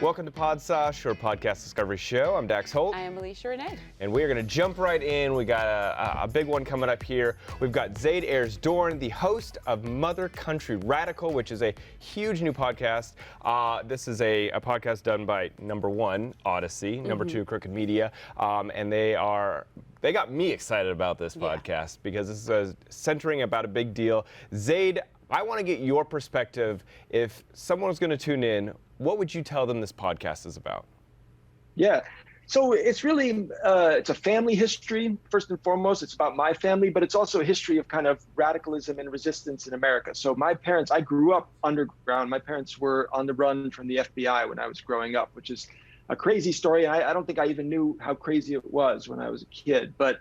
Welcome to Podsauce, your podcast discovery show. I'm Dax Holt. I am Alicia Renee. And we are going to jump right in. We got a big one coming up here. We've got Zayd Ayers Dohrn, the host of Mother Country Radical, which is a huge new podcast. This is a podcast done by number one, Audacy, number two, Crooked Media, and they got me excited about this podcast because this is centering about a big deal. Zayd, I want to get your perspective. If someone was going to tune in, what would you tell them this podcast is about? Yeah, so it's really, it's a family history, first and foremost. It's about my family, but it's also a history of kind of radicalism and resistance in America. So my parents, I grew up underground. My parents were on the run from the FBI when I was growing up, which is a crazy story. And I don't think I even knew how crazy it was when I was a kid. But,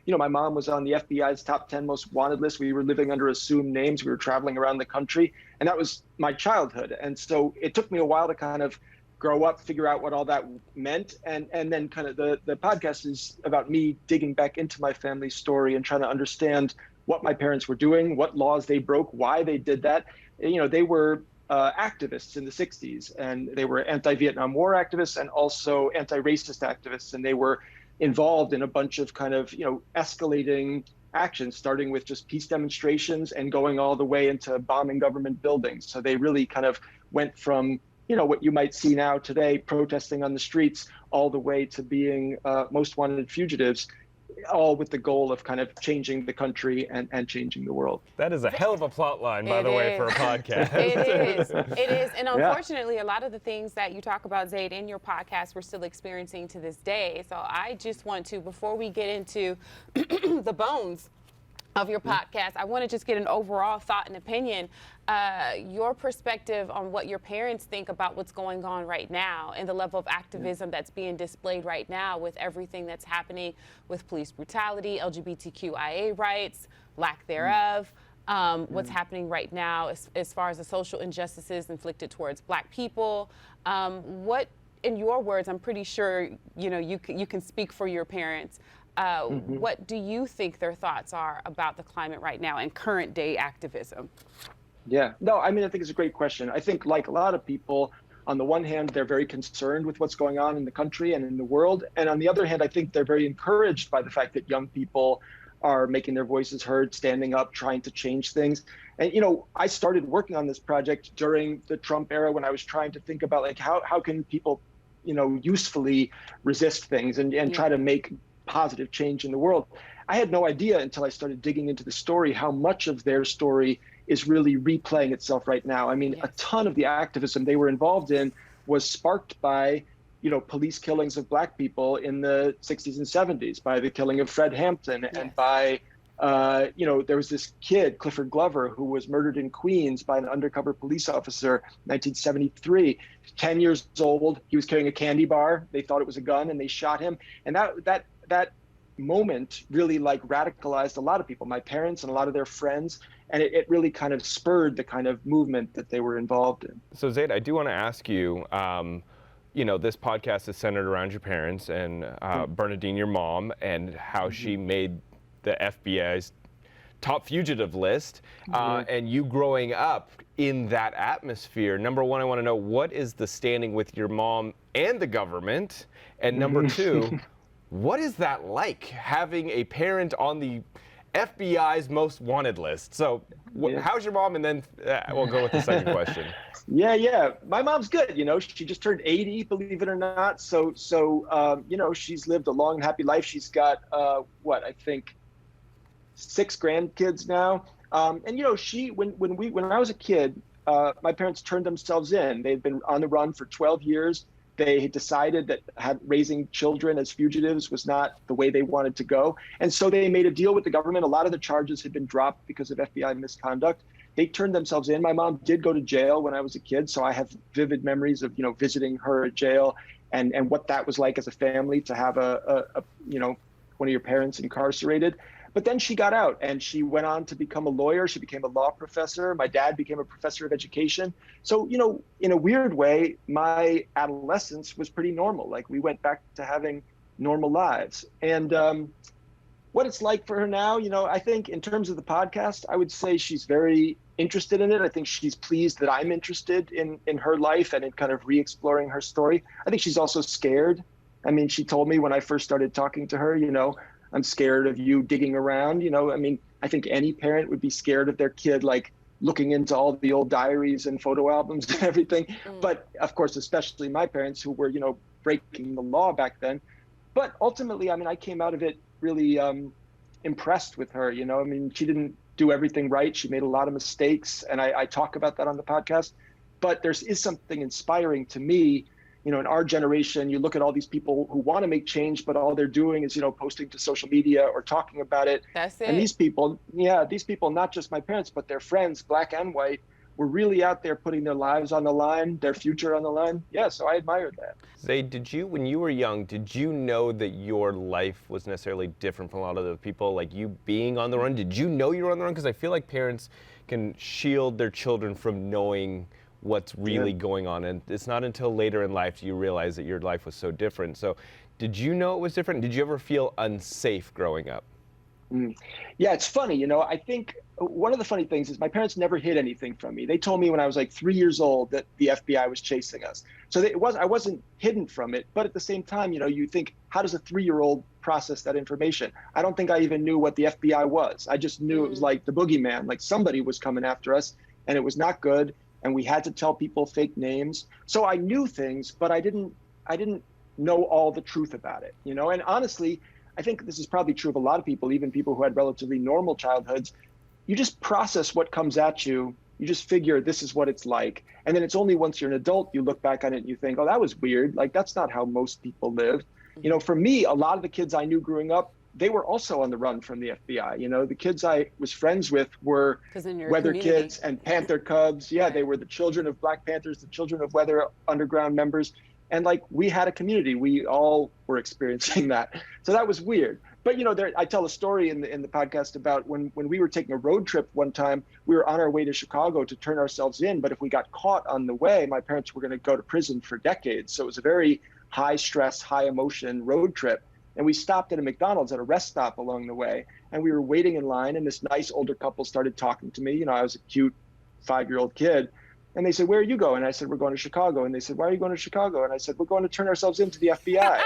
you know, my mom was on the FBI's top 10 most wanted list. We were living under assumed names. We were traveling around the country. And that was my childhood. And so it took me a while to kind of grow up, figure out what all that meant. And then kind of the podcast is about me digging back into my family's story and trying to understand what my parents were doing, what laws they broke, why they did that. You know, they were activists in the 60s, and they were anti-Vietnam War activists and also anti-racist activists. And they were involved in a bunch of kind of, you know, escalating actions, starting with just peace demonstrations and going all the way into bombing government buildings. So they really kind of went from, you know, what you might see now today, protesting on the streets, all the way to being most wanted fugitives, all with the goal of kind of changing the country and changing the world. That is a hell of a plot line, by the way, for a podcast. It is. It is. And unfortunately, a lot of the things that you talk about, Zayd, in your podcast, we're still experiencing to this day. So I just want to, before we get into the bones of your podcast, I want to just get an overall thought and opinion, your perspective on what your parents think about what's going on right now and the level of activism that's being displayed right now with everything that's happening with police brutality, LGBTQIA rights, lack thereof, what's happening right now as far as the social injustices inflicted towards Black people. What, in your words, I'm pretty sure you know you can speak for your parents. What do you think their thoughts are about the climate right now and current day activism? Yeah, no, I mean, I think it's a great question. I think like a lot of people, on the one hand, they're very concerned with what's going on in the country and in the world. And on the other hand, I think they're very encouraged by the fact that young people are making their voices heard, standing up, trying to change things. And, you know, I started working on this project during the Trump era when I was trying to think about like how can people, you know, usefully resist things and try to make positive change in the world. I had no idea until I started digging into the story how much of their story is really replaying itself right now. I mean, a ton of the activism they were involved in was sparked by, you know, police killings of Black people in the 60s and 70s, by the killing of Fred Hampton and by, you know, there was this kid, Clifford Glover, who was murdered in Queens by an undercover police officer in 1973. 10 years old, he was carrying a candy bar. They thought it was a gun and they shot him. And that moment really like radicalized a lot of people, my parents and a lot of their friends, and it really kind of spurred the kind of movement that they were involved in. So Zayd, I do want to ask you, you know, this podcast is centered around your parents and Bernadine, your mom, and how she made the FBI's top fugitive list, and you growing up in that atmosphere. Number one, I want to know, what is the standing with your mom and the government? And number two, what is that like, having a parent on the FBI's most wanted list? So how's your mom? And then we'll go with the second question. Yeah. My mom's good. You know, she just turned 80, believe it or not. So you know, she's lived a long and happy life. She's got, I think 6 grandkids now. And, you know, when I was a kid, my parents turned themselves in. They'd been on the run for 12 years. They had decided that raising children as fugitives was not the way they wanted to go. And so they made a deal with the government. A lot of the charges had been dropped because of FBI misconduct. They turned themselves in. My mom did go to jail when I was a kid, so I have vivid memories of, you know, visiting her at jail and what that was like as a family to have you know, one of your parents incarcerated. But then she got out and she went on to become a lawyer. She became a law professor. My dad became a professor of education. So, you know, in a weird way, my adolescence was pretty normal. Like, we went back to having normal lives. And, what it's like for her now, I think in terms of the podcast, I would say she's very interested in it. I think she's pleased that I'm interested in her life and in kind of re-exploring her story. I think she's also scared. I mean, she told me when I first started talking to her, I'm scared of you digging around. I mean, I think any parent would be scared of their kid, like looking into all the old diaries and photo albums and everything. But of course, especially my parents who were, breaking the law back then. But ultimately, I mean, I came out of it really impressed with her. I mean, she didn't do everything right. She made a lot of mistakes. And I talk about that on the podcast. But there is something inspiring to me. In our generation, you look at all these people who want to make change, but all they're doing is, posting to social media or talking about it. That's it. And these people, not just my parents, but their friends, black and white, were really out there putting their lives on the line, their future on the line. Yeah, so I admired that. Zayd, when you were young, did you know that your life was necessarily different from a lot of the people, like you being on the run? Did you know you were on the run? Because I feel like parents can shield their children from knowing what's really going on. And it's not until later in life do you realize that your life was so different. So did you know it was different? Did you ever feel unsafe growing up? Yeah, it's funny. I think one of the funny things is my parents never hid anything from me. They told me when I was like 3 years old that the FBI was chasing us. So I wasn't hidden from it. But at the same time, you think, how does a 3-year-old process that information? I don't think I even knew what the FBI was. I just knew it was like the boogeyman, like somebody was coming after us and it was not good. And we had to tell people fake names. So I knew things, but I didn't know all the truth about it, And honestly, I think this is probably true of a lot of people, even people who had relatively normal childhoods. You just process what comes at you. You just figure this is what it's like. And then it's only once you're an adult, you look back on it and you think, oh, that was weird. Like, that's not how most people live. For me, a lot of the kids I knew growing up, they were also on the run from the FBI. The kids I was friends with were Weather Kids and Panther Cubs. Yeah, they were the children of Black Panthers, the children of Weather Underground members. And like, we had a community. We all were experiencing that. So that was weird. But, I tell a story in the podcast about when we were taking a road trip one time, we were on our way to Chicago to turn ourselves in. But if we got caught on the way, my parents were going to go to prison for decades. So it was a very high stress, high emotion road trip. And we stopped at a McDonald's at a rest stop along the way. And we were waiting in line. And this nice older couple started talking to me. I was a cute 5-year-old kid. And they said, where are you going? And I said, we're going to Chicago. And they said, why are you going to Chicago? And I said, we're going to turn ourselves into the FBI.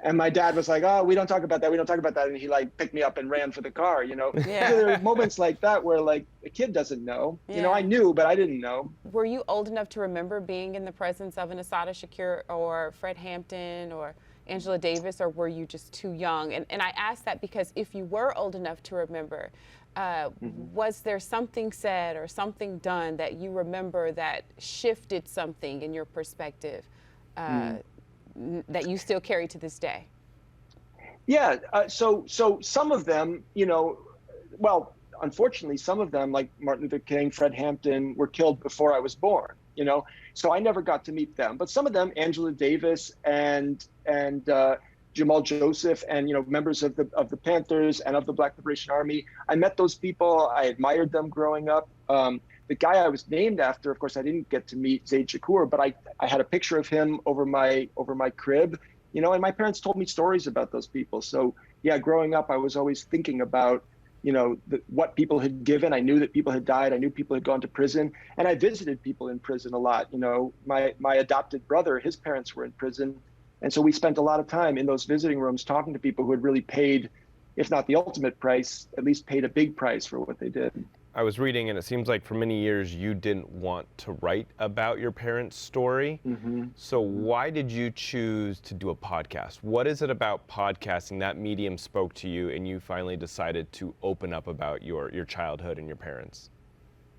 And my dad was like, oh, we don't talk about that. We don't talk about that. And he like picked me up and ran for the car, Yeah. So there are moments like that where like a kid doesn't know. I knew, but I didn't know. Were you old enough to remember being in the presence of an Assata Shakur or Fred Hampton or Angela Davis, or were you just too young? And I ask that because if you were old enough to remember, was there something said or something done that you remember that shifted something in your perspective that you still carry to this day? Yeah. So some of them, well, unfortunately, some of them, like Martin Luther King, Fred Hampton, were killed before I was born. So I never got to meet them. But some of them, Angela Davis and Jamal Joseph, and members of the Panthers and of the Black Liberation Army, I met those people. I admired them growing up. The guy I was named after, of course, I didn't get to meet, Zayd Shakur, but I had a picture of him over my crib, and my parents told me stories about those people. So yeah, growing up, I was always thinking about what people had given. I knew that people had died. I knew people had gone to prison, and I visited people in prison a lot. My adopted brother, his parents were in prison. And so we spent a lot of time in those visiting rooms talking to people who had really paid, if not the ultimate price, at least paid a big price for what they did. I was reading, and it seems like for many years you didn't want to write about your parents' story. So why did you choose to do a podcast? What is it about podcasting, that medium spoke to you, and you finally decided to open up about your childhood and your parents?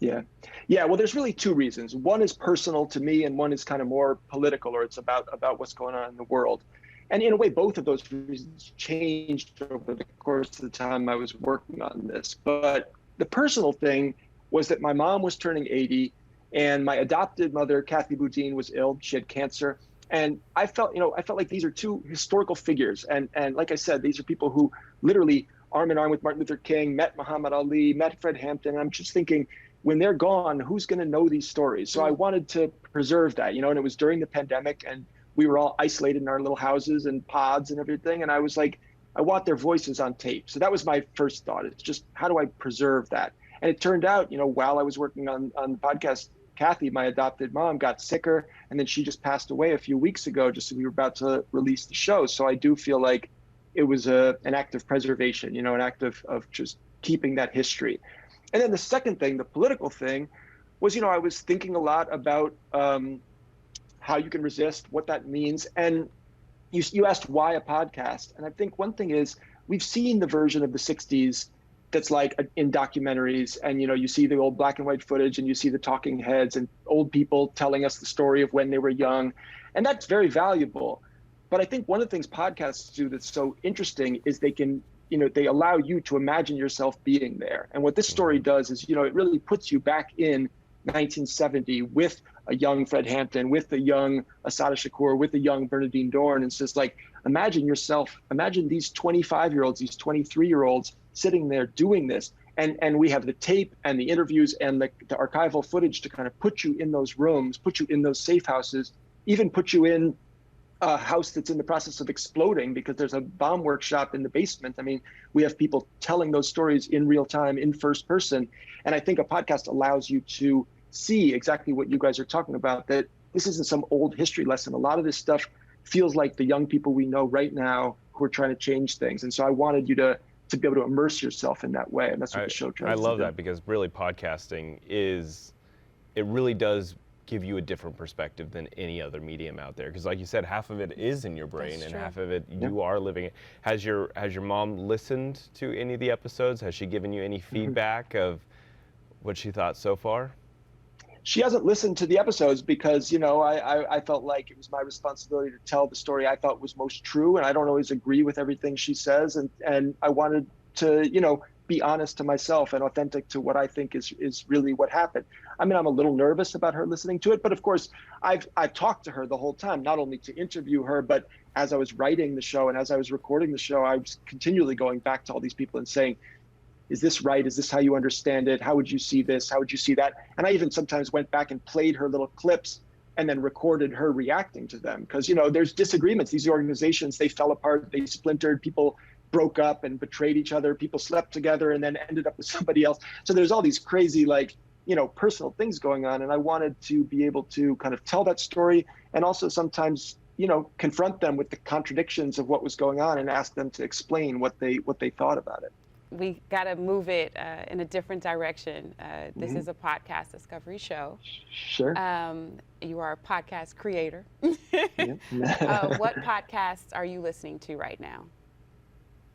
Yeah. Well, there's really two reasons. One is personal to me, and one is kind of more political, or it's about what's going on in the world. And in a way, both of those reasons changed over the course of the time I was working on this. But the personal thing was that my mom was turning 80, and my adopted mother, Kathy Boudin, was ill. She had cancer. And I felt like these are two historical figures. And like I said, these are people who literally arm in arm with Martin Luther King, met Muhammad Ali, met Fred Hampton. And I'm just thinking, when they're gone, who's going to know these stories? So I wanted to preserve that, and it was during the pandemic, and we were all isolated in our little houses and pods and everything. And I was like, I want their voices on tape. So that was my first thought. It's just, how do I preserve that? And it turned out, while I was working on the podcast, Kathy, my adopted mom, got sicker, and then she just passed away a few weeks ago, just as we were about to release the show. So I do feel like it was an act of preservation, an act of just keeping that history. And then the second thing, the political thing, was, I was thinking a lot about how you can resist, what that means. And you asked why a podcast. And I think one thing is, we've seen the version of the 60s that's like in documentaries, and you see the old black and white footage, and you see the talking heads and old people telling us the story of when they were young, and that's very valuable. But I think one of the things podcasts do that's so interesting is they can, they allow you to imagine yourself being there. And what this story does is, it really puts you back in 1970 with a young Fred Hampton, with a young Assata Shakur, with a young Bernadine Dohrn, and it's just like, imagine these 25-year-olds, these 23-year-olds sitting there doing this. And we have the tape and the interviews and the archival footage to kind of put you in those rooms, put you in those safe houses, even put you in a house that's in the process of exploding because there's a bomb workshop in the basement. I mean, we have people telling those stories in real time, in first person. And I think a podcast allows you to see exactly what you guys are talking about, that this isn't some old history lesson. A lot of this stuff feels like the young people we know right now who are trying to change things. And so I wanted you to be able to immerse yourself in that way. And that's what the show tries to do. I love that, because really podcasting it really does give you a different perspective than any other medium out there. Because like you said, half of it is in your brain, and half of it you are living it. Has your mom listened to any of the episodes? Has she given you any feedback of what she thought so far? She hasn't listened to the episodes because, I felt like it was my responsibility to tell the story I thought was most true. And I don't always agree with everything she says. And I wanted to, be honest to myself and authentic to what I think is really what happened. I mean, I'm a little nervous about her listening to it, but of course I've talked to her the whole time, not only to interview her, but as I was writing the show and as I was recording the show, I was continually going back to all these people and saying, is this right? Is this how you understand it? How would you see this? How would you see that? And I even sometimes went back and played her little clips and then recorded her reacting to them. Because, there's disagreements. These organizations, they fell apart, they splintered, people broke up and betrayed each other, people slept together and then ended up with somebody else. So there's all these crazy, personal things going on. And I wanted to be able to kind of tell that story and also sometimes, confront them with the contradictions of what was going on and ask them to explain what they thought about it. We got to move it in a different direction. This is a podcast discovery show. Sure. You are a podcast creator. What podcasts are you listening to right now?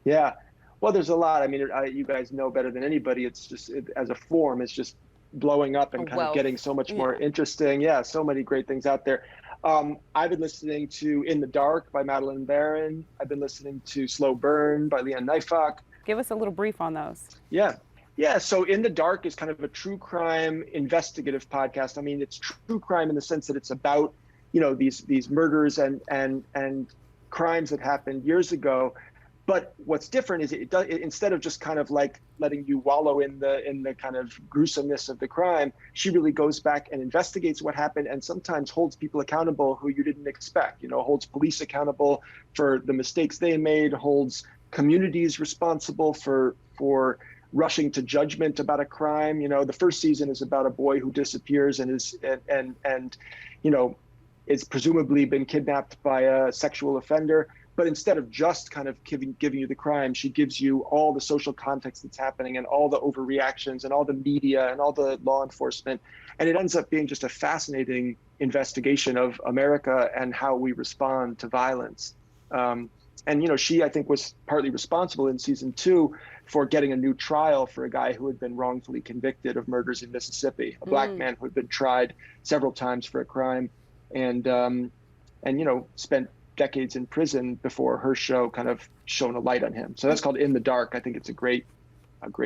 Yeah, well, there's a lot. I mean, you guys know better than anybody. It's just, as a form, it's just blowing up and kind of getting so much more interesting. Yeah, so many great things out there. I've been listening to In the Dark by Madeline Barron. I've been listening to Slow Burn by Leanne Nifak. Give us a little brief on those. Yeah. So In the Dark is kind of a true crime investigative podcast. I mean, it's true crime in the sense that it's about, these murders and crimes that happened years ago. But what's different is it instead of just kind of like letting you wallow in the kind of gruesomeness of the crime, she really goes back and investigates what happened and sometimes holds people accountable who you didn't expect. Holds police accountable for the mistakes they made, holds communities responsible for rushing to judgment about a crime. The first season is about a boy who disappears and is presumably been kidnapped by a sexual offender. But instead of just kind of giving you the crime, she gives you all the social context that's happening and all the overreactions and all the media and all the law enforcement. And it ends up being just a fascinating investigation of America and how we respond to violence. And she, I think, was partly responsible in season 2 for getting a new trial for a guy who had been wrongfully convicted of murders in Mississippi, a black man who had been tried several times for a crime and spent decades in prison before her show kind of shone a light on him. So that's called In the Dark. I think it's a great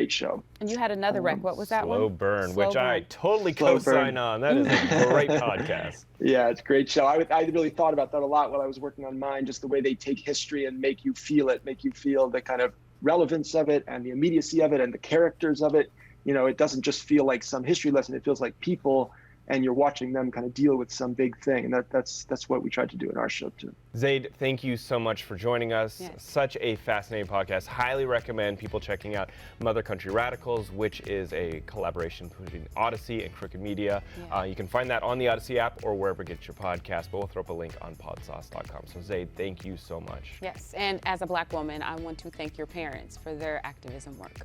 show. And you had another rec. What was that one? Slow Burn, which I totally co-sign on. That is a great podcast. Yeah, it's a great show. I really thought about that a lot while I was working on mine, just the way they take history and make you feel it, make you feel the kind of relevance of it and the immediacy of it and the characters of it. It doesn't just feel like some history lesson. It feels like people and you're watching them kind of deal with some big thing. And that's what we tried to do in our show too. Zayd, thank you so much for joining us. Yes. Such a fascinating podcast. Highly recommend people checking out Mother Country Radicals, which is a collaboration between Audacy and Crooked Media. Yeah. You can find that on the Audacy app or wherever you get your podcast, but we'll throw up a link on podsauce.com. So Zayd, thank you so much. Yes, and as a Black woman, I want to thank your parents for their activism work.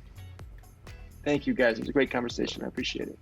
Thank you guys. It was a great conversation. I appreciate it.